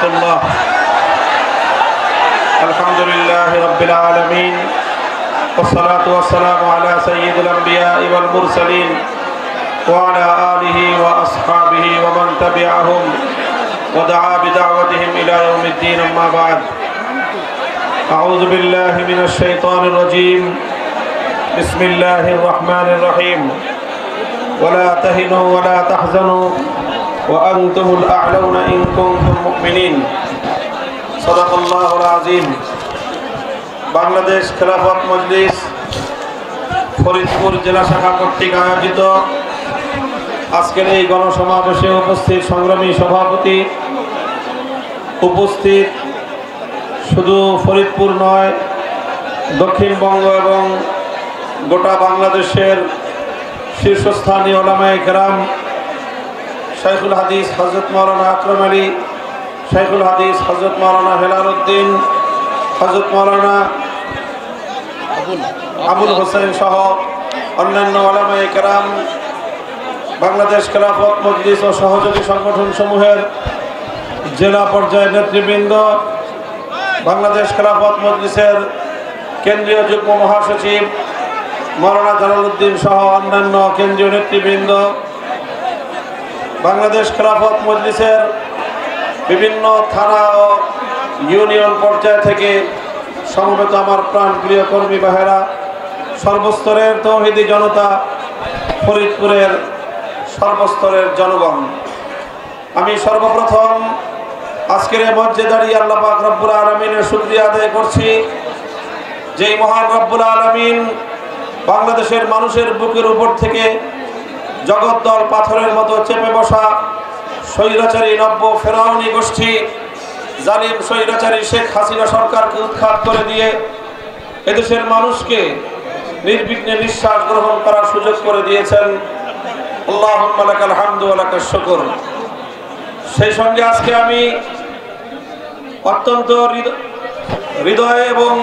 الله. الحمد لله رب العالمين والصلاة والسلام على سيد الأنبياء والمرسلين وعلى آله وأصحابه ومن تبعهم ودعا بدعوتهم إلى يوم الدين. أما بعد، أعوذ بالله من الشيطان الرجيم. بسم الله الرحمن الرحيم. ولا تهنوا ولا تحزنوا وأنتم الأعلون إن كنتم مؤمنين. صدق الله العظيم. বাংলাদেশ খেলাফত মজলিস ফরিদপুর জেলা শাখা কর্তৃক আয়োজিত আজকের এই গণসমাবেশে উপস্থিত সংগ্রামী সভাপতি, উপস্থিত শুধু ফরিদপুর নয়, দক্ষিণবঙ্গ এবং গোটা বাংলাদেশের শীর্ষস্থানীয় উলামায়ে কেরাম, শাইখুল হাদিস হযরত মাওলানা আকরাম আলী, শাইখুল হাদিস হযরত মাওলানা হেলাল উদ্দিন, হযরত মাওলানা আবুল হোসেন সহ অন্যান্য উলামায়ে কেরাম, বাংলাদেশ খেলাফত মজলিস ও সহযোগী সংগঠন সমূহের জেলা পর্যায়ের নেতৃবৃন্দ, বাংলাদেশ খেলাফত মজলিসের কেন্দ্রীয় যুগ্ম মহাসচিব মাওলানা জালাল উদ্দিন সহ অন্যান্য কেন্দ্রীয় নেতৃবৃন্দ, বাংলাদেশ খেলাফত মজলিসের বিভিন্ন থানা ও ইউনিয়ন পর্যায় থেকে সমবেত আমার প্রাণপ্রিয় কর্মী বাহেরা, সর্বস্তরের তৌহিদি জনতা, ফরিদপুরের সর্বস্তরের জনগণ, আমি সর্বপ্রথম আজকের এই মঞ্চে দাঁড়িয়ে আল্লাহ পাক রব্বুল আলামিনের শুকরিয়া আদায় করছি, যেই মহান রব্বুল আলামিন বাংলাদেশের মানুষের বুকের উপর থেকে জগদ্দল পাথরের মতো চেপে বসা স্বৈরাচারী নব্য ফেরাউনি গোষ্ঠী, জালিম স্বৈরাচারী শেখ হাসিনা সরকারকে উৎখাত করে দিয়ে এদেশের মানুষকে নির্বিঘ্নে নিঃশ্বাস গ্রহণ করার সুযোগ করে দিয়েছেন। আল্লাহুম্মা লাকাল হামদু ওয়া লাকাশ শুকর। সেই সঙ্গে আজকে আমি অত্যন্ত হৃদয় এবং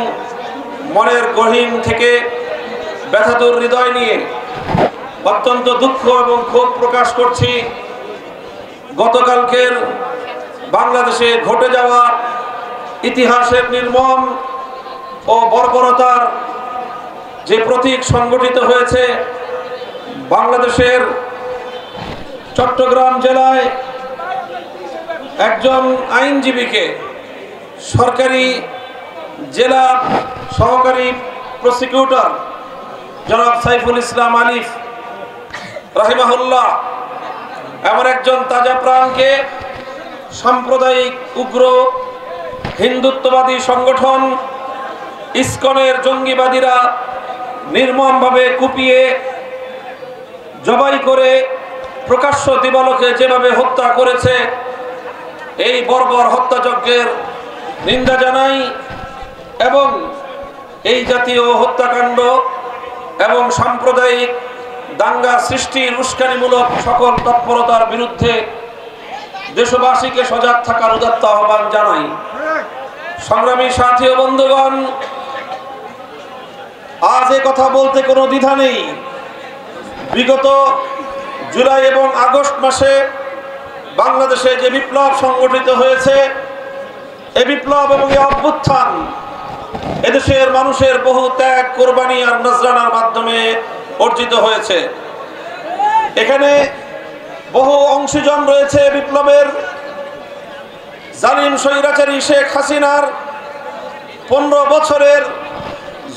মনের গহীন থেকে ব্যথাতুর হৃদয় নিয়ে অত্যন্ত দুঃখ এবং ক্ষোভ প্রকাশ করছি গতকালকের বাংলাদেশে ঘটে যাওয়া ইতিহাসের নির্মম ও বর্বরতার যে প্রতীক সংগঠিত হয়েছে বাংলাদেশের চট্টগ্রাম জেলায় একজন আইনজীবীকে সরকারি জেলা সহকারী প্রসিকিউটর জনাব সাইফুল ইসলাম আলিফ রাহিমাহুল্লাহ এমন একজন তাজা প্রাণকে সাম্প্রদায়িক উগ্র হিন্দুত্ববাদী সংগঠন ইসকনের জঙ্গিবাদীরা নির্মমভাবে কুপিয়ে জবাই করে প্রকাশ্য দিবালোকে যেভাবে হত্যা করেছে, এই বর্বর হত্যাযজ্ঞের নিন্দা জানাই এবং এই জাতীয় হত্যাকাণ্ড এবং সাম্প্রদায়িক দাঙ্গা সৃষ্টির উস্কানিমূলক সকল তৎপরতার বিরুদ্ধে দেশবাসীকে সজাগ থাকার উদাত্ত আহ্বান জানাই। সংগ্রামী সাথী ও বন্ধুগণ, আজ এ কথা বলতে কোনো দ্বিধা নেই, বিগত জুলাই এবং আগস্ট মাসে বাংলাদেশে যে বিপ্লব সংগঠিত হয়েছে, এই বিপ্লব এবং এই অভ্যুত্থান এদেশের মানুষের বহু ত্যাগ, কোরবানি আর নজরানার মাধ্যমে অর্জিত হয়েছে। এখানে বহু অংশীজন রয়েছে বিপ্লবের। জালিম স্বৈরাচারী শেখ হাসিনার 15 বছরের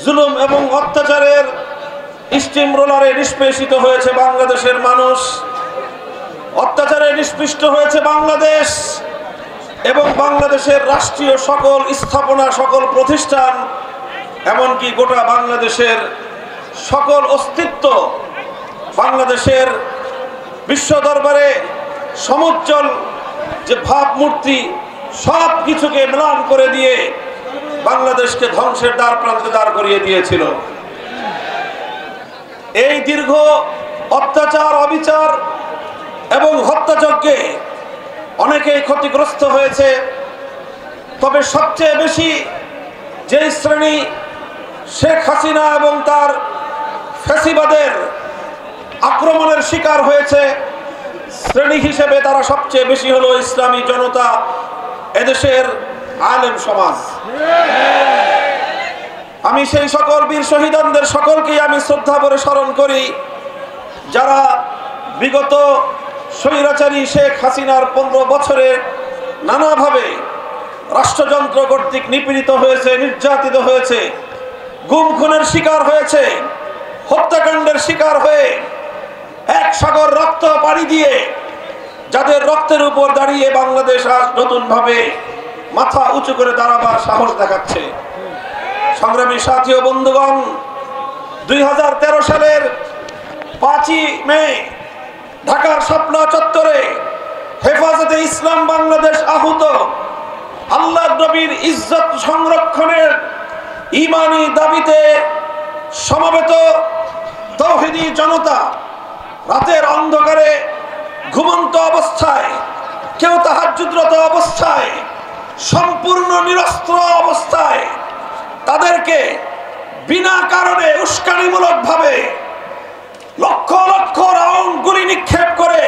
জুলুম এবং অত্যাচারের স্টিম রোলারে নিষ্পেষিত হয়েছে বাংলাদেশের মানুষ, অত্যাচারে নিষ্পৃষ্ট হয়েছে বাংলাদেশ এবং বাংলাদেশের রাষ্ট্রীয় সকল স্থাপনা, সকল প্রতিষ্ঠান, এমনকি গোটা বাংলাদেশের সকল অস্তিত্ব, বাংলাদেশের বিশ্ব দরবারে সমুজ্জ্বল যে ভাবমূর্তি, সব কিছুকে ম্লান করে দিয়ে বাংলাদেশকে ধ্বংসের দ্বার প্রান্তে দাঁড় করিয়ে দিয়েছিল। এই দীর্ঘ অত্যাচার, অবিচার এবং হত্যাযজ্ঞে অনেকেই ক্ষতিগ্রস্ত হয়েছে, তবে সবচেয়ে বেশি যে শ্রেণী শেখ হাসিনা এবং তার ফ্যাসিবাদের আক্রমণের শিকার হয়েছে, শ্রেণী হিসেবে তারা সবচেয়ে বেশি হলো ইসলামী জনতা এদেশের আলেম সমাজ। আমি সেই সকল বীর শহীদদের সকলকেই আমি শ্রদ্ধা করে স্মরণ করি, যারা বিগত স্বৈরাচারী শেখ হাসিনার 15 বছরে নানাভাবে রাষ্ট্রযন্ত্র কর্তৃক নিপীড়িত হয়েছে, নির্যাতিত হয়েছে, গুম খুনের শিকার হয়েছে, হত্যাকাণ্ডের শিকার হয়ে এক সাগর রক্ত পাড়ি দিয়ে যাদের রক্তের উপর দাঁড়িয়ে বাংলাদেশ আজ নতুনভাবে মাথা উঁচু করে দাঁড়াবার সাহস দেখাচ্ছে। সংগ্রামী সাথী ও বন্ধুগণ, 2013 সালের 5ই মে ঢাকার শাপলা চত্বরে হেফাজতে ইসলাম বাংলাদেশ আহুত আল্লাহর নবীর ইজ্জত সংরক্ষণের ঈমানি দাবিতে সমবেত তৌহিদি জনতা রাতের অন্ধকারে ঘুমন্ত অবস্থায়, কেউ তাহাজ্জুদরত অবস্থায়, সম্পূর্ণ নিরস্ত্র অবস্থায় তাদেরকে বিনা কারণে উস্কানিমূলক ভাবে লক্ষ লক্ষ রাউন্ড গুলি নিক্ষেপ করে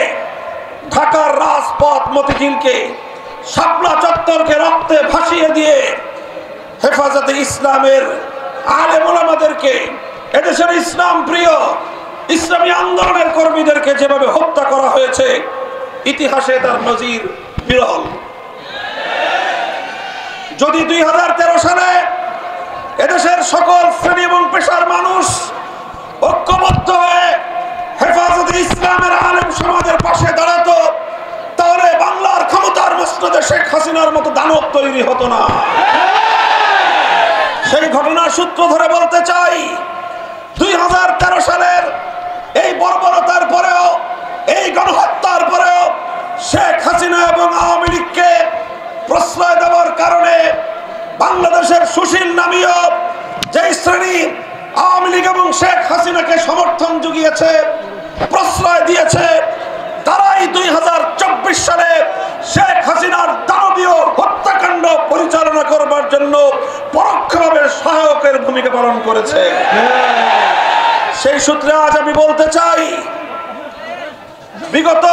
ঢাকার রাজপথ মতিঝিলকে, শাপলা চত্বরকে রক্তে ভাসিয়ে দিয়ে হেফাজতে ইসলামের আলেম ওলামাদেরকে, এদেশের ইসলাম প্রিয় ইসলামী আন্দোলনের কর্মীদেরকে যেভাবে হত্যা করা হয়েছে, ইতিহাসে তার নজির বিরল। যদি 2013 সালে এদেশের সকল শ্রেণী এবং পেশার মানুষ ঐক্যবদ্ধ হয়ে হেফাজতে ইসলামের আলেম সমাজের পাশে দাঁড়াতো, তাহলে বাংলার ক্ষমতার মসনদে শেখ হাসিনার মতো দানব তৈরি হতো না। সেই ঘটনার সূত্র ধরে বলতে চাই, 2013 সালের এই বর্বরতার পরেও, এই গণহত্যার পরেও শেখ হাসিনা এবং আওয়ামী লীগকে প্রশ্রয় দেওয়ার কারণে বাংলাদেশের সুশীল নামীয় যে শ্রেণী আওয়ামী লীগ এবং শেখ হাসিনাকে সমর্থন জুগিয়েছে, প্রশ্রয় দিয়েছে, তারাই 2024 সালে শেখ হাসিনার দানবীয় হত্যাকাণ্ড পরিচালনা করবার জন্য পরোক্ষভাবে সহায়কের ভূমিকা পালন করেছে। সেই সূত্রে আজ আমি বলতে চাই, বিগত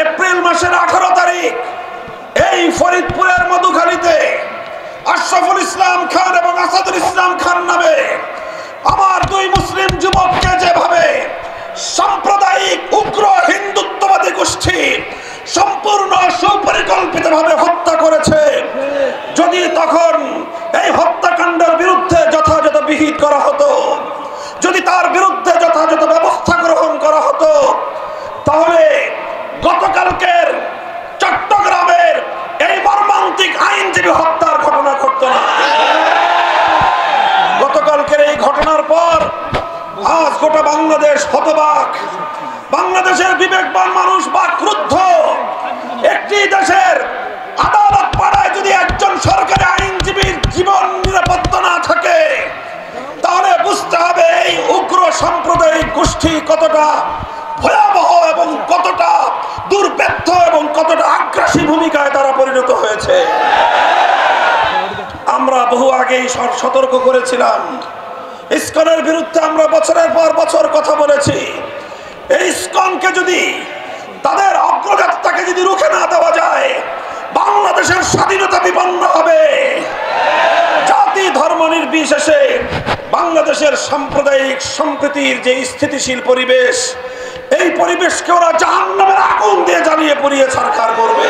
এপ্রিল মাসের 18 তারিখ এই ফরিদপুরের মধুখালীতে আশরাফুল ইসলাম খান এবং আসাদুল ইসলাম খান নামে আমার 2 মুসলিম যুবককে যেভাবে সাম্প্রদায়িক উগ্র হিন্দুত্ববাদী গোষ্ঠী সম্পূর্ণ সুপরিকল্পিতভাবে হত্যা করেছে, যদি তখন এই হত্যাকাণ্ডের বিরুদ্ধে যথাযথ বিহিত করা হতো, যদি তার বিরুদ্ধে যথাযথ ব্যবস্থা গ্রহণ করা হতো, তাহলে গতকালকের চট্টগ্রামের এই মর্মান্তিক আইনজীবী হত্যার ঘটনা ঘটত না। গতকালকের এই ঘটনার পর আজ গোটা বাংলাদেশ হতবাক, বাংলাদেশের বিবেকবান মানুষ বাকরুদ্ধ। একটি দেশের আদালত পাড়ায় যদি একজন সরকারি আইনজীবীর জীবন নিরাপত্তা না থাকে, তাহলে বুঝতে হবে এই উগ্র সাম্প্রদায়িক গোষ্ঠী কতটা ভয়াবহ এবং কতটা দুর্বৃত্ত এবং কতটা আগ্রাসী ভূমিকায় তারা পরিণত হয়েছে। আমরা বহু আগেই সতর্ক করেছিলাম, ইসকনের বিরুদ্ধে আমরা বছরের পর বছর কথা বলেছি। এই ইসকনকে যদি, তাদের অগ্রযাত্রাকে যদি রুখে না দেওয়া যায়, বাংলাদেশের স্বাধীনতা বিপন্ন হবে। জাতি ধর্ম নির্বিশেষে বাংলাদেশের সাম্প্রদায়িক সম্প্রীতির যে স্থিতিশীল পরিবেশ, এই পরিবেশকে ওরা জাহান্নামের আগুন দিয়ে জ্বালিয়ে পুড়িয়ে ছারখার করবে।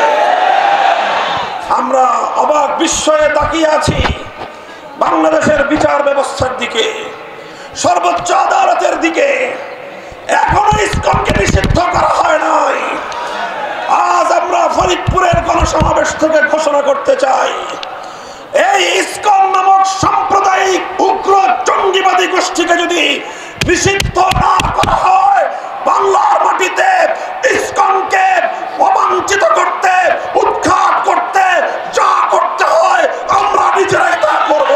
আমরা অবাক বিস্ময়ে তাকিয়ে আছি বাংলাদেশের বিচার ব্যবস্থার দিকে, সর্বোচ্চ আদালতের দিকে। এখনো ইসকনকে নিষিদ্ধ করা হয় নাই। আজ আমরা ফরিদপুরের গণসমাবেশ থেকে ঘোষণা করতে চাই, এই ইসকন নামক সাম্প্রদায়িক উগ্র জঙ্গিবাদী গোষ্ঠীকে যদি নিষিদ্ধ না করা হয়, বাংলার মাটিতে ইসকনকে অবাঞ্ছিত করতে, উৎখাত করতে যা করতে হয় আমরা নিজেরাই তা করব।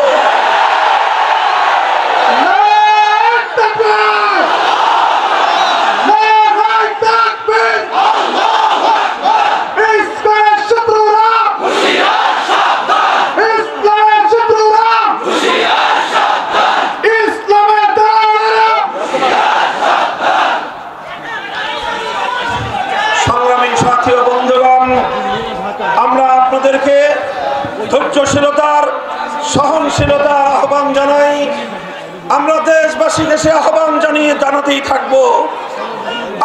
সহনশীলতার আহ্বান জানাই। আমরা দেশবাসী দেশে আহ্বান জানাতেই থাকব।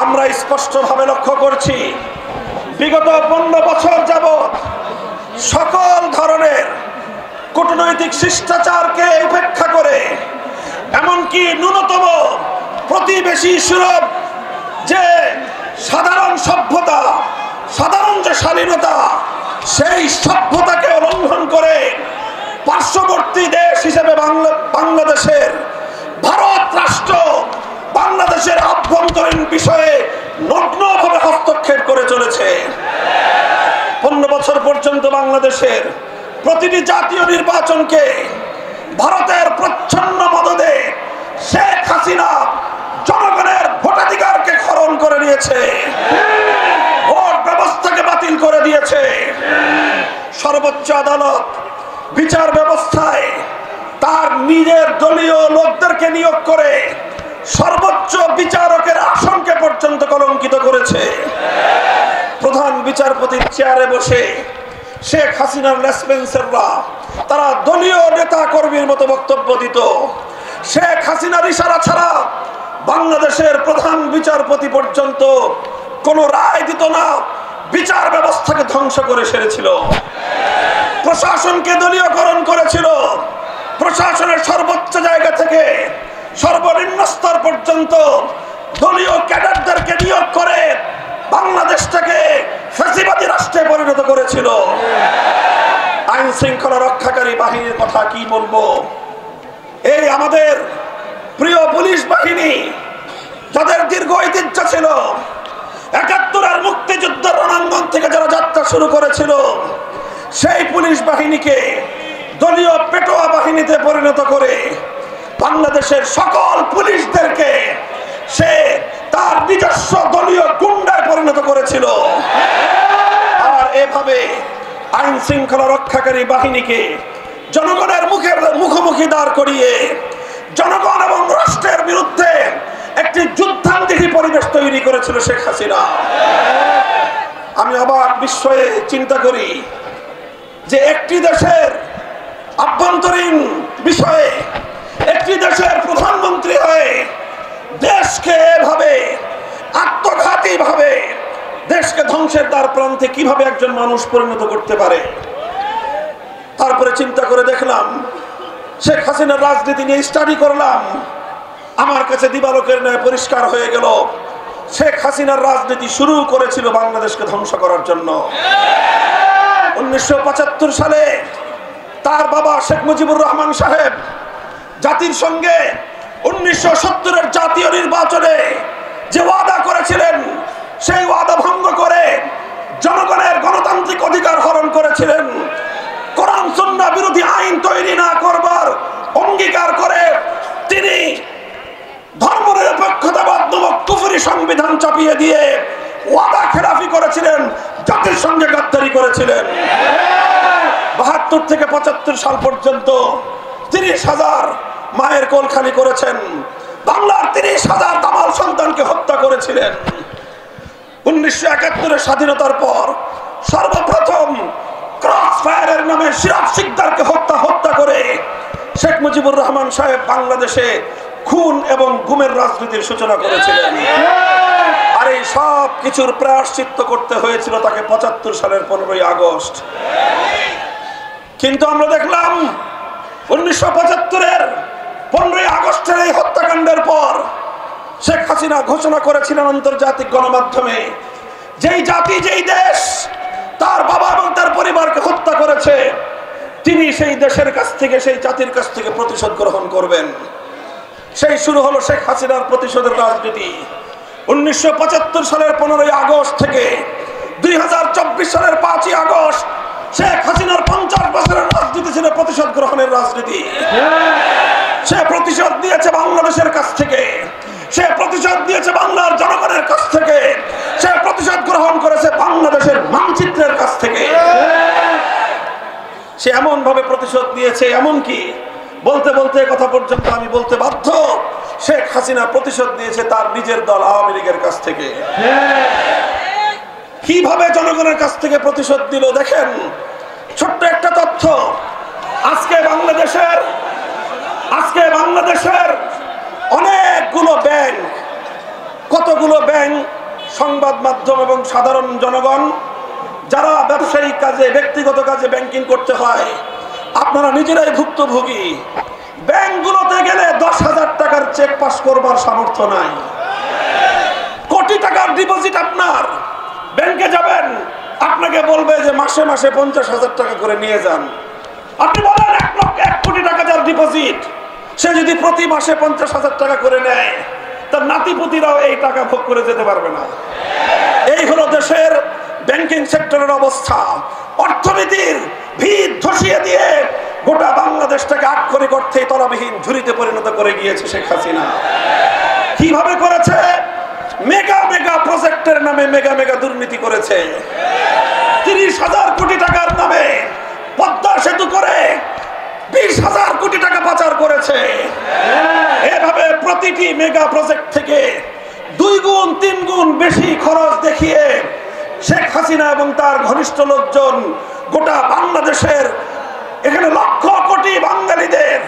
আমরা স্পষ্টভাবে লক্ষ্য করছি বিগত 15 বছর যাবৎ সকল ধরনের কূটনৈতিক শিষ্টাচারকে উপেক্ষা করে, এমনকি ন্যূনতম প্রতিবেশী সুলভ যে সাধারণ সভ্যতা, সাধারণ যে শালীনতা, সেই সভ্যতাকে লঙ্ঘন করে পার্শ্ববর্তী দেশ হিসেবে বাংলাদেশের ভারত রাষ্ট্র বাংলাদেশের আভ্যন্তরীণ বিষয়ে নগ্নভাবে হস্তক্ষেপ করে চলেছে। 15 বছর পর্যন্ত বাংলাদেশের প্রতিটি জাতীয় নির্বাচনকে ভারতের প্রচ্ছন্ন মদদে শেখ হাসিনা জনগণের ভোটাধিকারকে খরণ করে নিয়েছে, ভোট ব্যবস্থাকে বাতিল করে দিয়েছে। সর্বোচ্চ আদালত বিচার ব্যবস্থায় তার নিজের দলীয় লোকদেরকে নিয়োগ করে সর্বোচ্চ বিচারকের আসনকে পর্যন্ত কলঙ্কিত করেছে। প্রধান বিচারপতির চেয়ারে বসে শেখ হাসিনার লেসপেন্সাররা তারা দলীয় নেতা কর্মীর মতো বক্তব্য দিত। শেখ হাসিনার ইশারা ছাড়া বাংলাদেশের প্রধান বিচারপতি পর্যন্ত কোনো রায় দিত না, বিচার ব্যবস্থাকে ধ্বংস করে সেরেছিল। প্রশাসনকে দলীয়করণ করেছিল। প্রশাসনের সর্বোচ্চ জায়গা থেকে সর্বনিম্ন স্তর পর্যন্ত দলীয় ক্যাডারদেরকে নিয়োগ করে বাংলাদেশটাকে ফ্যাসিবাদী রাষ্ট্রে পরিণত করেছিল। আইন শৃঙ্খলা রক্ষাকারী বাহিনীর কথা কি বলবো? এই আমাদের প্রিয় পুলিশ বাহিনী, যাদের দীর্ঘ ঐতিহ্য ছিল, ৭১-এর মুক্তিযুদ্ধের রণাঙ্গন থেকে যারা যাত্রা শুরু করেছিল, সেই পুলিশ বাহিনীকে দলীয় পেটোয়া বাহিনীতে পরিণত করে বাংলাদেশের সকল পুলিশদেরকে সে তার নিজস্ব দলীয় গুন্ডায় পরিণত করেছিল। আর এভাবে আইন শৃঙ্খলা রক্ষাকারী বাহিনীকে জনগণের মুখোমুখি দাঁড় করিয়ে জনগণ এবং রাষ্ট্রের বিরুদ্ধে একটি যুদ্ধাঙ্গী পরিবেশ তৈরি করেছিল শেখ হাসিনা। আমি অবাক বিস্ময়ে চিন্তা করি যে একটি দেশের আভ্যন্তরীণ বিষয়ে একটি দেশের প্রধানমন্ত্রী হয়ে দেশকে এভাবে আত্মঘাতী ভাবে দেশকে ধ্বংসের দ্বার প্রান্তে কিভাবে একজন মানুষ পরিণত করতে পারে। তারপরে চিন্তা করে দেখলাম, শেখ হাসিনার রাজনীতি নিয়ে স্টাডি করলাম, আমার কাছে দিবালোকের ন্যায় পরিষ্কার হয়ে গেল শেখ হাসিনার রাজনীতি শুরু করেছিল বাংলাদেশকে ধ্বংস করার জন্য। 1975 সালে তার বাবা শেখ মুজিবুর রহমান সাহেব জাতির সঙ্গে 1970-এর জাতীয় নির্বাচনে যে ওয়াদা করেছিলেন, সেই ওয়াদা ভঙ্গ করে জনগণের গণতান্ত্রিক অধিকার হরণ করেছিলেন। কোরআন সুন্নাহ বিরোধী আইন তৈরি না করবার অঙ্গীকার করে তিনি ধর্মনিরপেক্ষতাবাদ নামক কুফরি সংবিধান চাপিয়ে দিয়ে ওয়াদা খেলাফি করেছিলেন, জাতির সঙ্গে গাদ্দারি করেছিলেন। 72 থেকে 75 সাল পর্যন্ত 30,000 মায়ের কোল খালি করেছেন, বাংলার 30,000 দামাল সন্তানকে হত্যা করেছিলেন। 1971-এর স্বাধীনতার পর সর্বপ্রথম ক্রস ফায়ারের নামে সিরাজ শিকদারকে হত্যা করে শেখ মুজিবুর রহমান সাহেব বাংলাদেশে খুন এবং গুমের রাজনীতির সূচনা করেছিলেন। আর এই সব কিছুর প্রায়শ্চিত্ত করতে হয়েছিল তাকে 75 সালের 15ই আগস্ট। কিন্তু আমরা দেখলাম 1975-এর 15ই আগস্টের এই হত্যাকাণ্ডের পর শেখ হাসিনা ঘোষণা করেছিলেন আন্তর্জাতিক গণমাধ্যমে, যেই জাতি যেই দেশ তার বাবা এবং তার পরিবারকে হত্যা করেছে, তিনি সেই দেশের কাছ থেকে, সেই জাতির কাছ থেকে প্রতিশোধ গ্রহণ করবেন। সেই শুরু হলো শেখ হাসিনার প্রতিশোধের রাজনীতি। 1975 সালের 15ই আগস্ট থেকে 2024 সালের 5ই আগস্ট শেখ হাসিনার 50 বছরের রাজনীতি ছিল প্রতিশোধ গ্রহণের রাজনীতি। সে প্রতিশোধ দিয়েছে বাংলাদেশের কাছ থেকে, সে প্রতিশোধ দিয়েছে বাংলার জনগণের কাছ থেকে, সে প্রতিশোধ গ্রহণ করেছে বাংলাদেশের মানচিত্রের কাছ থেকে। সে এমন ভাবে প্রতিশোধ দিয়েছে, এমনকি বলতে বলতে কথা পর্যন্ত আমি বলতে বাধ্য, শেখ হাসিনা প্রতিশোধ দিয়েছে তার নিজের দল আওয়ামী লীগের কাছ থেকে। কিভাবে জনগণের কাছ থেকে প্রতিশোধ দিল দেখেন। ছোট্ট একটা তথ্য, আজকে বাংলাদেশের অনেকগুলো ব্যাংক, কতগুলো ব্যাংক, সংবাদ মাধ্যম এবং সাধারণ জনগণ যারা ব্যবসায়িক কাজে, ব্যক্তিগত কাজে ব্যাংকিং করতে হয়, আপনারা নিজেরাই ভুক্তভোগী। ব্যাংকগুলোতে গেলে 10,000 টাকার চেক পাস করবার সামর্থ্য নাই। কোটি টাকার ডিপোজিট, আপনার ব্যাংকে যাবেন, আপনাকে বলবে যে মাসে মাসে 50,000 টাকা করে নিয়ে যান। আপনি বলেন 1 কোটি টাকা যার ডিপোজিট, সে যদি প্রতি মাসে 50,000 টাকা করে নেয়, তার নাতিপুতিরাও এই টাকা ভোগ করে যেতে পারবে না। এই হলো দেশের ব্যাংকিং সেক্টরের অবস্থা। অর্থনীতির ভিত ধসিয়ে দিয়ে গোটা বাংলাদেশটাকে আক্ষরিক অর্থে তলাবিহীন ঝুড়িতে পরিণত করে গিয়েছে শেখ হাসিনা। কিভাবে করেছে? মেগা মেগা প্রজেক্টের নামে মেগা মেগা দুর্নীতি করেছে। 30,000 কোটি টাকার নামে পদ্মা সেতু করে 20,000 কোটি টাকা পাচার করেছে। এভাবে প্রতিটি মেগা প্রজেক্ট থেকে 2 গুণ 3 গুণ বেশি খরচ দেখিয়ে শেখ হাসিনা এবং তার ঘনিষ্ঠ লোকজন গোটা বাংলাদেশের, এখানে লক্ষ কোটি বাঙালিদের,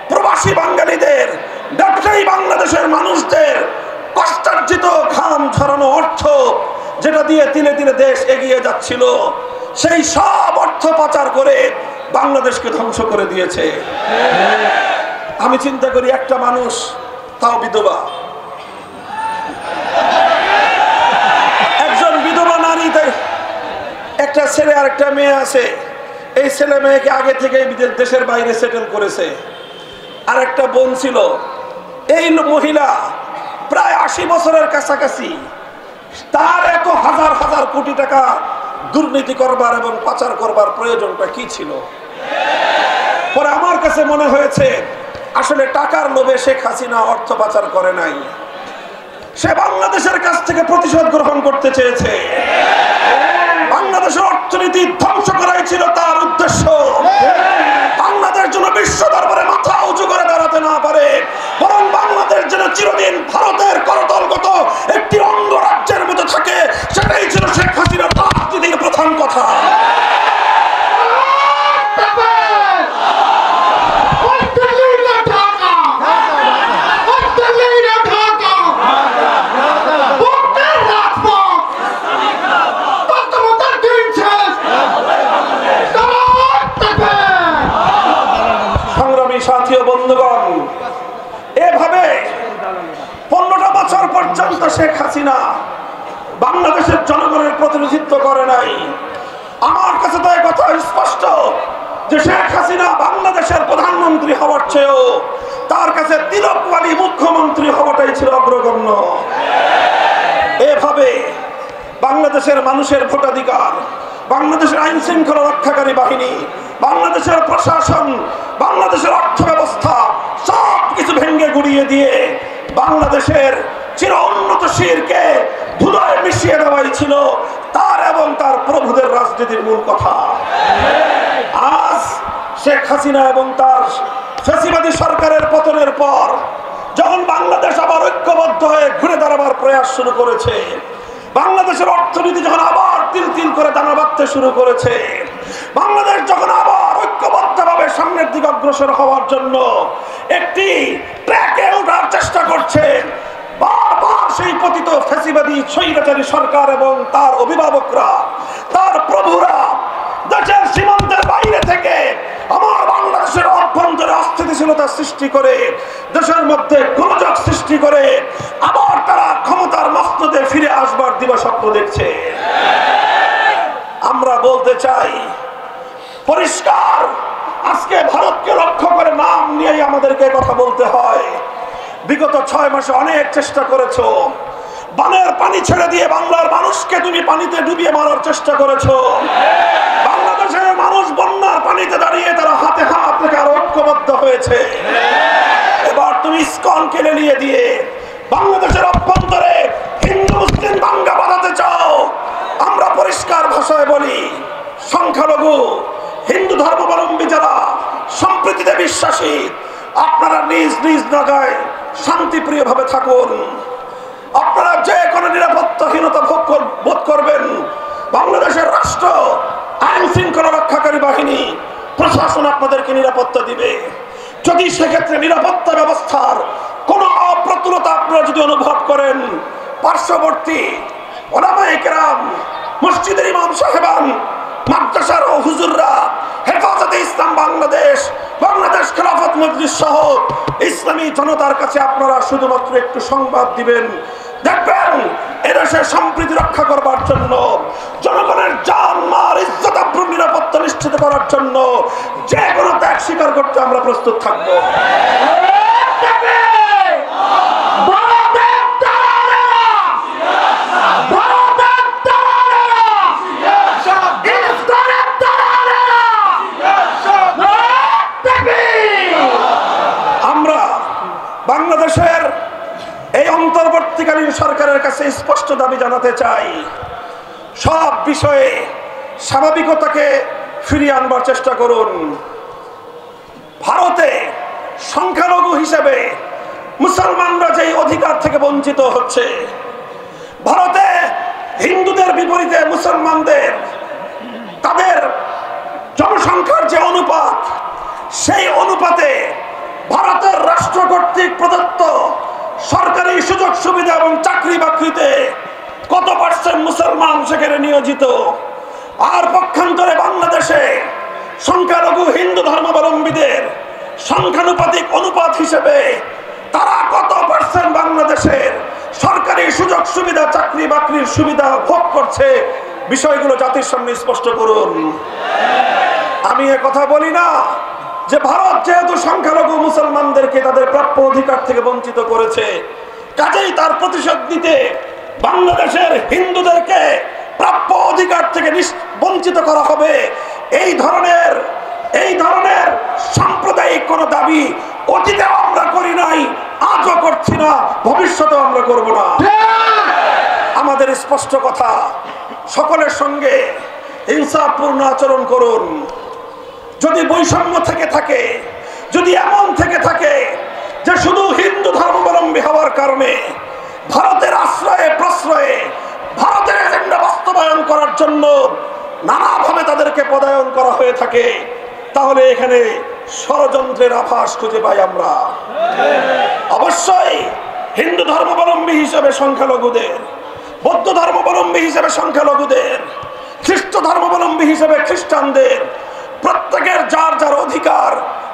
প্রবাসী বাঙালিদের, ব্যবসায়ী বাংলাদেশের মানুষদের কষ্টার্জিত ঘাম ঝরানো অর্থ, যেটা দিয়ে তিলে তিলে দেশ এগিয়ে যাচ্ছিল, সেই সব অর্থ পাচার করে বাংলাদেশকে ধ্বংস করে দিয়েছে। আমি চিন্তা করি, একটা মানুষ, তাও বিধবা, একজন বিধবা নারী, একটা ছেলে আর একটা মেয়ে আছে। এই ছেলে মেয়েকে আগে থেকে দেশের বাইরে সেটেল করেছে। আর একটা বোন ছিল। এই মহিলা প্রায় 80 বছরের কাছাকাছি, তার এত হাজার হাজার কোটি টাকা দুর্নীতি করবার এবং পাচার করবার প্রয়োজনটা কি ছিল? পরে আমার কাছে মনে হয়েছে, আসলে টাকার লোভে শেখ হাসিনা অর্থ পাচার করে নাই, সে বাংলাদেশের কাছ থেকে প্রতিশোধ গ্রহণ করতে চেয়েছে। বাংলাদেশের অর্থনীতি ধ্বংস করাই ছিল তার উদ্দেশ্য। বাংলাদেশ যেন বিশ্ব দরবারে মাথা উঁচু করে দাঁড়াতে না পারে, বরং বাংলাদেশ যেন চিরদিন ভারতের করতলগত একটি অঙ্গরাজ্যের মতো থাকে, সেটাই ছিল শেখ হাসিনার রাজনীতির প্রধান কথা। সাথী ও বন্ধুগণ, এভাবে 15টা বছর পর্যন্ত শেখ হাসিনা বাংলাদেশের জনগণের প্রতিনিধিত্ব করে নাই। আমার কাছে তো এই কথা স্পষ্ট যে শেখ হাসিনা বাংলাদেশের প্রধানমন্ত্রী হওয়ার চেয়েও তার কাছে তিলকওয়ালী মুখ্যমন্ত্রী হওয়াটাই ছিল অগ্রগণ্য। এভাবে বাংলাদেশের মানুষের ভোটাধিকার, বাংলাদেশের আইন শৃঙ্খলা রক্ষাকারী বাহিনী, বাংলাদেশের প্রশাসন, বাংলাদেশের অর্থ ব্যবস্থা সব কিছু ভেঙে গুড়িয়ে দিয়ে বাংলাদেশের চির উন্নত শিরকে ধুলায় মিশিয়ে দেওয়াই ছিল তার এবং তার প্রভুদের রাজনীতির মূল কথা। আজ শেখ হাসিনা এবং তার ফ্যাসিবাদী সরকারের পতনের পর যখন বাংলাদেশ আবার ঐক্যবদ্ধ হয়ে ঘুরে দাঁড়াবার প্রয়াস শুরু করেছে, বাংলাদেশের অর্থনীতি যখন আবার তিল তিল করে দানা বাঁধতে শুরু করেছে, বাংলাদেশ যখন আবার ঐক্যবদ্ধভাবে সামনের দিকে অগ্রসর হওয়ার জন্য একটি ট্র্যাকে ওঠার চেষ্টা করছে, বারবার সেই পতিত ফ্যাসিবাদী স্বৈরাচারী সরকার এবং তার অভিভাবকরা, তার প্রভুরা দেশের সীমান্তের বাইরে থেকে আমার বাংলাদেশের অভ্যন্তরে অস্থিতিশীলতা সৃষ্টি করে, দেশের মধ্যে গোলযোগ সৃষ্টি করে আবার তারা ক্ষমতার মসনদে ফিরে আসবার দিবাস্বপ্ন দেখছে। আমরা বলতে চাই পরিষ্কার, আজকে ভারতকে লক্ষ্য করে নাম নিয়েই আমাদেরকে কথা বলতে হয়। বিগত 6 মাসে অনেক চেষ্টা করেছো, বানের পানি ছেড়ে দিয়ে বাংলার মানুষকে তুমি পানিতে ডুবিয়ে মারার চেষ্টা করেছো। বাংলাদেশের মানুষ বন্যার পানিতে দাঁড়িয়ে তারা হাতে হাত রেখে আরো ঐক্যবদ্ধ হয়েছে। এবার তুমি ইসকনকে লেলিয়ে দিয়ে বাংলাদেশের অভ্যন্তরে হিন্দু মুসলিম দাঙ্গা বাঁধাতে চাও। আমরা পরিষ্কার ভাষায় বলি, সংখ্যালঘু হিন্দু ধর্মাবলম্বী যারা সম্প্রীতিতে বিশ্বাসী, আপনারা নিজ নিজ জায়গায় শান্তিপ্রিয় ভাবে থাকুন। আপনারা যে কোনো নিরাপত্তাহীনতা বোধ করবেন, বাংলাদেশের রাষ্ট্র, আইন শৃঙ্খলা রক্ষাকারী বাহিনী, প্রশাসন আপনাদেরকে নিরাপত্তা দিবে। যদি সেক্ষেত্রে নিরাপত্তা ব্যবস্থার কোনো অপ্রতুলতা আপনারা যদি অনুভব করেন, পার্শ্ববর্তী ওলামায়ে কেরাম, মসজিদের ইমাম সাহেবান, মাদ্রাসার ও হুজুররা, হেফাজতে ইসলাম বাংলাদেশ, বাংলাদেশ খেলাফত মজলিস সহ ইসলামী জনতার কাছে আপনারা শুধুমাত্র একটু সংবাদ দিবেন, দেখবেন এদেশের সম্প্রীতি রক্ষা করবার জন্য, জনগণের জান মাল ইজ্জত আবরুর নিরাপত্তা নিশ্চিত করার জন্য যে কোনো ত্যাগ স্বীকার করতে আমরা প্রস্তুত থাকবো। বাংলাদেশের এই অন্তর্বর্তীকালীন সরকারের কাছে স্পষ্ট দাবি জানাতে চাই, সব বিষয়ে স্বাভাবিকতাকে ফিরিয়ে আনবার চেষ্টা করুন। ভারতে সংখ্যালঘু হিসেবে মুসলমানরা যেই অধিকার থেকে বঞ্চিত হচ্ছে, ভারতে হিন্দুদের বিপরীতে মুসলমানদের তাদের জনসংখ্যার যে অনুপাত, সেই অনুপাতে ভারতের রাষ্ট্র কর্তৃক প্রদত্ত সরকারি সুযোগ সুবিধা এবং চাকরি বাকরিতে কত পার্সেন্ট মুসলমান সেখানে নিয়োজিত, আর পক্ষান্তরে বাংলাদেশে সংখ্যালঘু হিন্দু ধর্মাবলম্বীদের সংখ্যানুপাতিক অনুপাত হিসেবে তারা কত পার্সেন্ট বাংলাদেশের সরকারি সুযোগ সুবিধা, চাকরি বাকরির সুবিধা ভোগ করছে, বিষয়গুলো জাতির সামনে স্পষ্ট করুন। আমি এ কথা বলি না যে ভারত যেহেতু সংখ্যালঘু মুসলমানদেরকে তাদের প্রাপ্য অধিকার থেকে বঞ্চিত করেছে, কাজেই তার প্রতিশোধ নিতে বাংলাদেশের হিন্দুদেরকে প্রাপ্য অধিকার থেকে বঞ্চিত করা হবে, এই ধরনের সাম্প্রদায়িক কোন দাবি অতীতেও আমরা করি নাই, আজও করছি না, ভবিষ্যতেও আমরা করব না। আমাদের স্পষ্ট কথা, সকলের সঙ্গে ইনসাফপূর্ণ আচরণ করুন। যদি বৈষম্য থেকে থাকে, যদি এমন থেকে থাকে যে শুধু হিন্দু ধর্মাবলম্বী হওয়ার কারণে ভারতের আশ্রয়ে প্রশ্রয়ে ভারতের এজেন্ডা বাস্তবায়ন করার জন্য নানাভাবে তাদেরকে পদায়ন করা হয়ে থাকে, তাহলে এখানে ষড়যন্ত্রের আভাস খুঁজে পাই আমরা। অবশ্যই হিন্দু ধর্মাবলম্বী হিসেবে সংখ্যালঘুদের, বৌদ্ধ ধর্মাবলম্বী হিসেবে সংখ্যালঘুদের, খ্রিস্ট ধর্মাবলম্বী হিসেবে খ্রিস্টানদের প্রত্যেকের যার যার অধিকার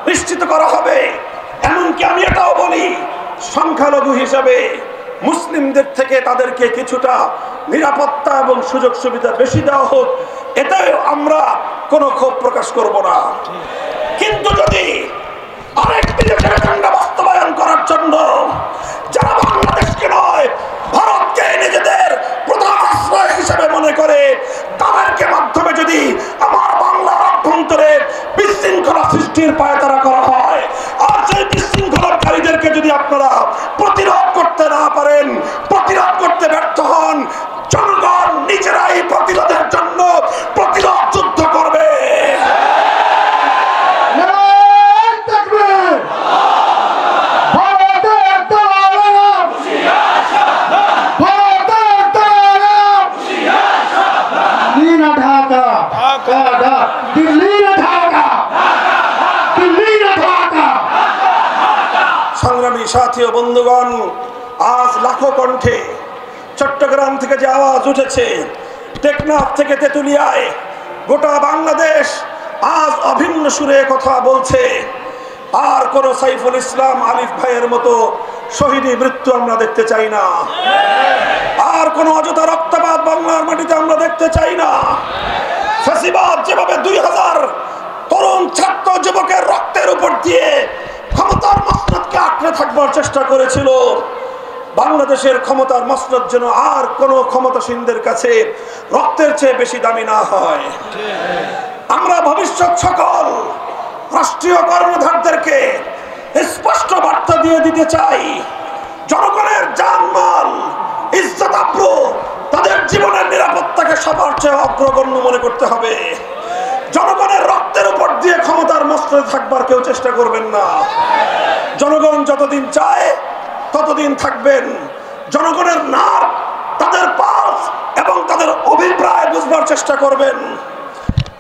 নিশ্চিত করা হবে। এমনকি আমি এটাও বলি, সংখ্যালঘু হিসেবে মুসলিমদের থেকে তাদেরকে কিছুটা নিরাপত্তা এবং সুযোগ সুবিধা বেশি দেওয়া হোক, এটাও আমরা কোনো ক্ষোভ প্রকাশ করব না। কিন্তু যদি আরেকটি দেশের এজেন্ডা বাস্তবায়ন করার জন্য যারা বাংলাদেশকে নয় ভারতকে নিজেদের প্রধান আশ্রয় হিসেবে মনে করে, তাদেরকে মাধ্যমে যদি আমার বাংলার অভ্যন্তরে বিশৃঙ্খলা সৃষ্টির পায়তারা করা হয়, আর সেই বিশৃঙ্খলাকারীদেরকে যদি আপনারা প্রতিরোধ করতে না পারেন, প্রতিরোধ করতে ব্যর্থ হন, জনগণ নিজেরাই প্রতিরোধের জন্য প্রতিরোধ যুদ্ধ করবে। সংগ্রামী সাথী ও বন্ধুগণ, আজ লাখো কণ্ঠে চট্টগ্রাম থেকে যে আওয়াজ উঠেছে, টেকনাফ থেকে তেতুলিয়ায়, গোটা বাংলাদেশ আজ অভিন্ন সুরে কথা বলছে, আর কোন সাইফুল ইসলাম আলিফ ভাইয়ের মতো শহীদী মৃত্যু আমরা দেখতে চাই না, আর কোন অযথা রক্তপাত বাংলার মাটিতে আমরা দেখতে চাই না। ফ্যাসিবাদ যেভাবে 2000 তরুণ ছাত্র যুবকের রক্তের উপর দিয়ে ক্ষমতার মসনদকে আঁকড়ে থাকবার চেষ্টা করেছিল, বাংলাদেশের ক্ষমতার মসনদ যেন আর কোন ক্ষমতাসীনদের কাছে রক্তের চেয়ে বেশি দামি না হয়। আমরা ভবিষ্যৎ সকল রাষ্ট্রীয় কর্মধারদেরকে স্পষ্ট বার্তা দিয়ে দিতে চাই, জনগণের জানমাল ইজ্জত আবরু তাদের জীবনের নিরাপত্তাকে সবার চেয়ে অগ্রগণ্য মনে করতে হবে। জনগণের রক্তের উপর দিয়ে ক্ষমতার মসনদে থাকবার কেউ চেষ্টা করবেন না। জনগণ যতদিন চায় ততদিন থাকবেন। জনগণের নাক, তাদের পালস এবং তাদের অভিপ্রায় বুঝবার চেষ্টা করবেন।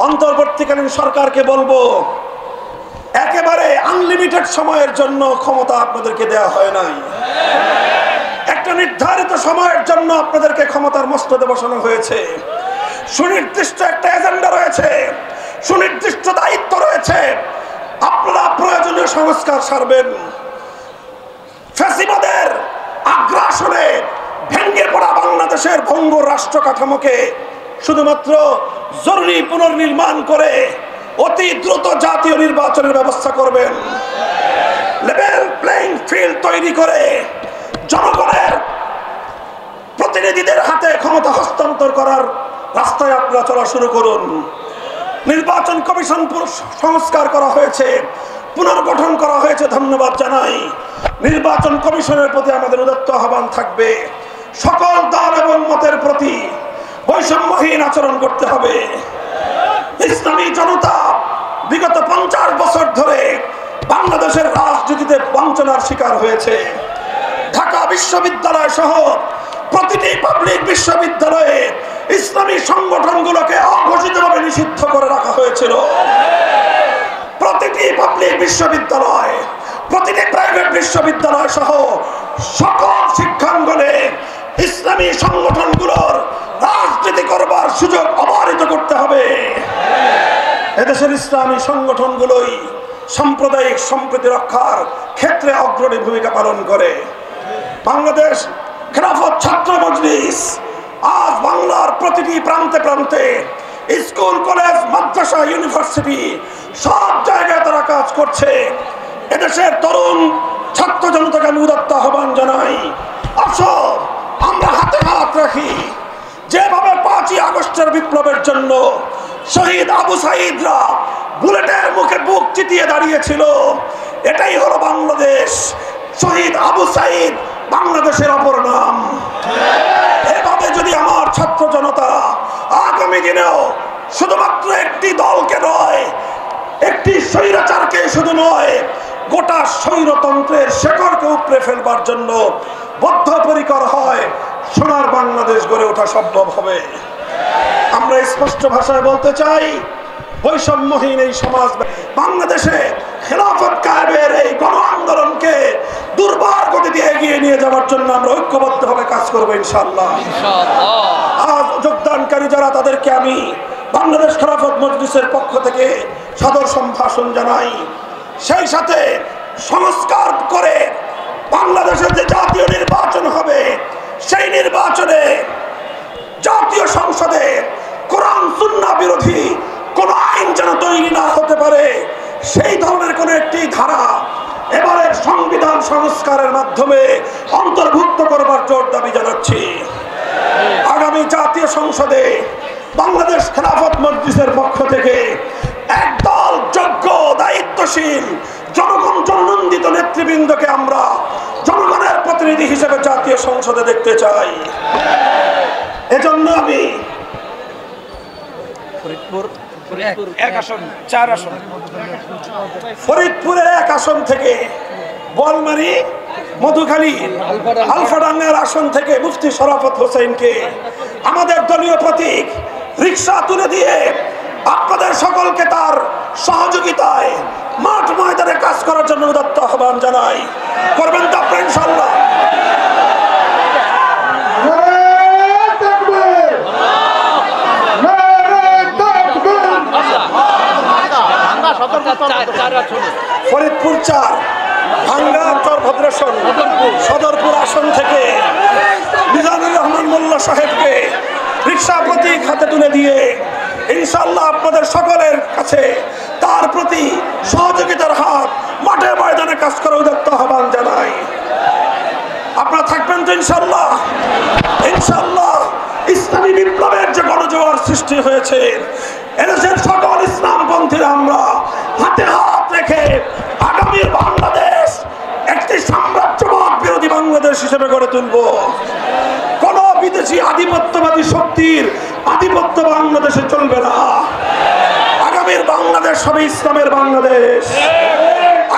অন্তর্বর্তীকালীন সরকারকে বলবো, একেবারে আনলিমিটেড সময়ের জন্য ক্ষমতা আপনাদেরকে দেওয়া হয় নাই। একটা নির্ধারিত সময়ের জন্য আপনাদেরকে ক্ষমতার মস্তদে বসানো হয়েছে। সুনির্দিষ্ট একটা এজেন্ডা রয়েছে, সুনির্দিষ্ট দায়িত্ব রয়েছে। আপনারা প্রয়োজনীয় সংস্কার সারবেন। ফ্যাসিবাদের আগ্রাসনে ভেঙে পড়া বাংলাদেশের ভঙ্গুর রাষ্ট্র কাঠামোকে শুধুমাত্র জরুরি পুনর্নির্মাণ করে অতি দ্রুত জাতীয় নির্বাচনের ব্যবস্থা করবেন। লেভেল প্লেইং ফিল্ড তৈরি করে জনগণের প্রতিনিধিদের হাতে ক্ষমতা হস্তান্তর করার রাস্তায় আপনারা চলা শুরু করুন। নির্বাচন কমিশন সংস্কার করা হয়েছে, পুনর্গঠন করা হয়েছে, ধন্যবাদ জানাই। নির্বাচন কমিশনের প্রতি আমাদের উদাত্ত আহ্বান থাকবে, সকল দল এবং মতের প্রতি বৈষম্যহীন আচরণ করতে হবে। ইসলামী জনতা বিগত 50 বছর ধরে বাংলাদেশের রাজনীতিতে বঞ্চনার শিকার হয়েছে। ঢাকা বিশ্ববিদ্যালয় সহ প্রতিটি পাবলিক বিশ্ববিদ্যালয়ে ইসলামী সংগঠনগুলোকে অঘোষিতভাবে নিষিদ্ধ করে রাখা হয়েছিল। প্রতিটি পাবলিক বিশ্ববিদ্যালয়, প্রতিটি প্রাইভেট বিশ্ববিদ্যালয় সহ সকল শিক্ষাঙ্গনে ইসলামী সংগঠনগুলোর রাজনীতি করবার সুযোগ অবারিত করতে হবে। এদেশের ইসলামী সংগঠনগুলোই সাম্প্রদায়িক সম্প্রীতি রক্ষার ক্ষেত্রে অগ্রণী ভূমিকা পালন করে। বাংলাদেশ খেলাফত ছাত্র মজলিস আজ বাংলার প্রতিটি প্রান্তে প্রান্তে, স্কুল, কলেজ, মাদ্রাসা, ইউনিভার্সিটি সব জায়গায় তারা কাজ করছে। এদেশের তরুণ ছাত্র জনতাকে আমি উদাত্ত আহ্বান জানাই, আসো আমরা হাতে হাত রাখি। যেভাবে 5ই আগস্টের বিপ্লবের জন্য শহীদ আবু সাঈদরা বুলেটের মুখে বুক চিতিয়ে দাঁড়িয়েছিল, এটাই হলো বাংলাদেশ। শহীদ আবু সাঈদ বাংলাদেশের অপর নাম। এভাবে যদি আমার ছাত্র জনতা আগামী দিনেও শুধুমাত্র একটি দলকে নয়, একটি স্বৈরাচারকে শুধু নয়, গোটা স্বৈরতন্ত্রের শেকড়কে উপড়ে ফেলবার জন্য বদ্ধপরিকর হয়, সোনার বাংলাদেশ গড়ে ওঠা সম্ভব হবে। আমরা স্পষ্ট ভাষায় বলতে চাই, বৈষম্যহীন এই সমাজ বাংলাদেশে খেলাফত কায়েমের এই গণ আন্দোলনকে দুর্বার গতিতে এগিয়ে নিয়ে যাওয়ার জন্য আমরা ঐক্যবদ্ধভাবে কাজ করবো ইনশাআল্লাহ। আজ যোগদানকারী যারা, তাদেরকে আমি বাংলাদেশ খেলাফত মজলিসের পক্ষ থেকে সাদর সম্ভাষণ জানাই। সেই সাথে সংস্কার করে বাংলাদেশের যে জাতীয় নির্বাচন হবে, সেই নির্বাচনে জাতীয় সংসদে কোরআন সুন্নাহ বিরোধী কোন আইন যেন তৈরি না হতে পারে, সেই ধরনের কোন একটি ধারা এবারের সংবিধান সংস্কারের মাধ্যমে অন্তর্ভুক্ত করবার জোর দাবি জানাচ্ছি। আগামী জাতীয় সংসদে বাংলাদেশ খেলাফত মজলিসের পক্ষ থেকে একদল যোগ্য, দায়িত্বশীল, জনগণ জননন্দিত নেতৃবৃন্দকে আমরা জনগণের প্রতিনিধি হিসেবে জাতীয় সংসদে দেখতে চাই। এজন্য আমি ফরিদপুরের 1 আসন থেকে, বলমারি, মধুখালী, আলফাডাঙ্গার আসন থেকে মুফতি শরাফত হোসেনকে আমাদের দলীয় প্রতীক রিকশা তুলে দিয়ে আপনাদের সকলকে তার সহযোগিতায় মাঠ ময়দানে কাজ করার জন্য উদাত্ত আহ্বান জানাই। করবেন তো আপনারা ইনশাআল্লাহ? ফরিদপুর 4 ভাঙ্গা চরভদ্রেশ্বর সদরপুর আসন থেকে মিজানুর রহমান মোল্লা সাহেবকে রিকশা প্রতীক হাতে তুলে দিয়ে ইনশাআল্লাহ আপনাদের সকলের কাছে তার প্রতি সহযোগিতার হাত মাঠে ময়দানে কাজ করা উদাত্ত আহ্বান জানাই। আপনারা থাকবেন তো ইনশাআল্লাহ? ইনশাআল্লাহ ইসলামী বিপ্লবের যে গণজোয়ার সৃষ্টি হয়েছে, এদেশের সকল ইসলামপন্থীরা আমরা হাতে হাত রেখে আগামীর বাংলাদেশ একটি সাম্রাজ্যবাদ বিরোধী বাংলাদেশ হিসেবে গড়ে তুলব। কোন বিদেশি আধিপত্যবাদী শক্তির আধিপত্য বাংলাদেশে চলবে না। আগামীর বাংলাদেশ হবে ইসলামের বাংলাদেশ,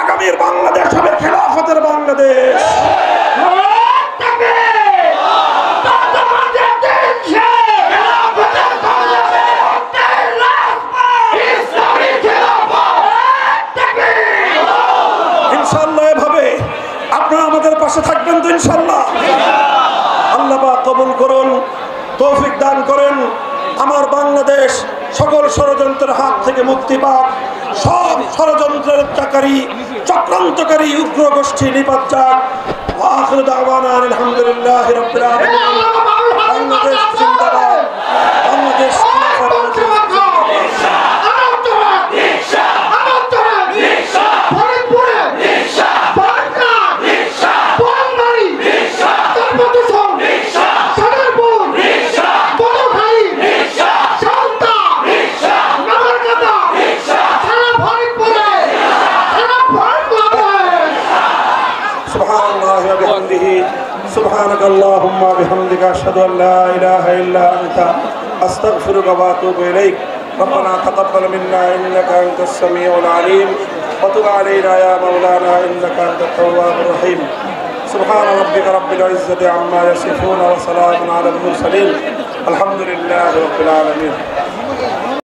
আগামীর বাংলাদেশ হবে খেলাফতের বাংলাদেশ। আপনারা আমাদের পাশে থাকবেন তো ইনশাআল্লাহ? আল্লাহ পাক কবুল করুন, তৌফিক দান করেন। আমার বাংলাদেশ সকল ষড়যন্ত্রের হাত থেকে মুক্তি পাক, সব ষড়যন্ত্রকারী চক্রান্তকারী উগ্র গোষ্ঠী নিপাত যাক। ওয়া আখিরু দাওয়ানা আলহামদুলিল্লাহি রাব্বিল আলামিন। বাংলাদেশ জিন্দাবাদ, বাংলাদেশ سبحانك اللهم وبحمدك أشهد أن لا إله إلا أنت أستغفرك وأتوب إليك. ربنا تقبل منا إنك أنت السميع العليم وتب علينا يا مولانا إنك أنت التواب الرحيم. سبحان ربك رب العزة عما يصفون وسلام على المرسلين الحمد لله رب العالمين.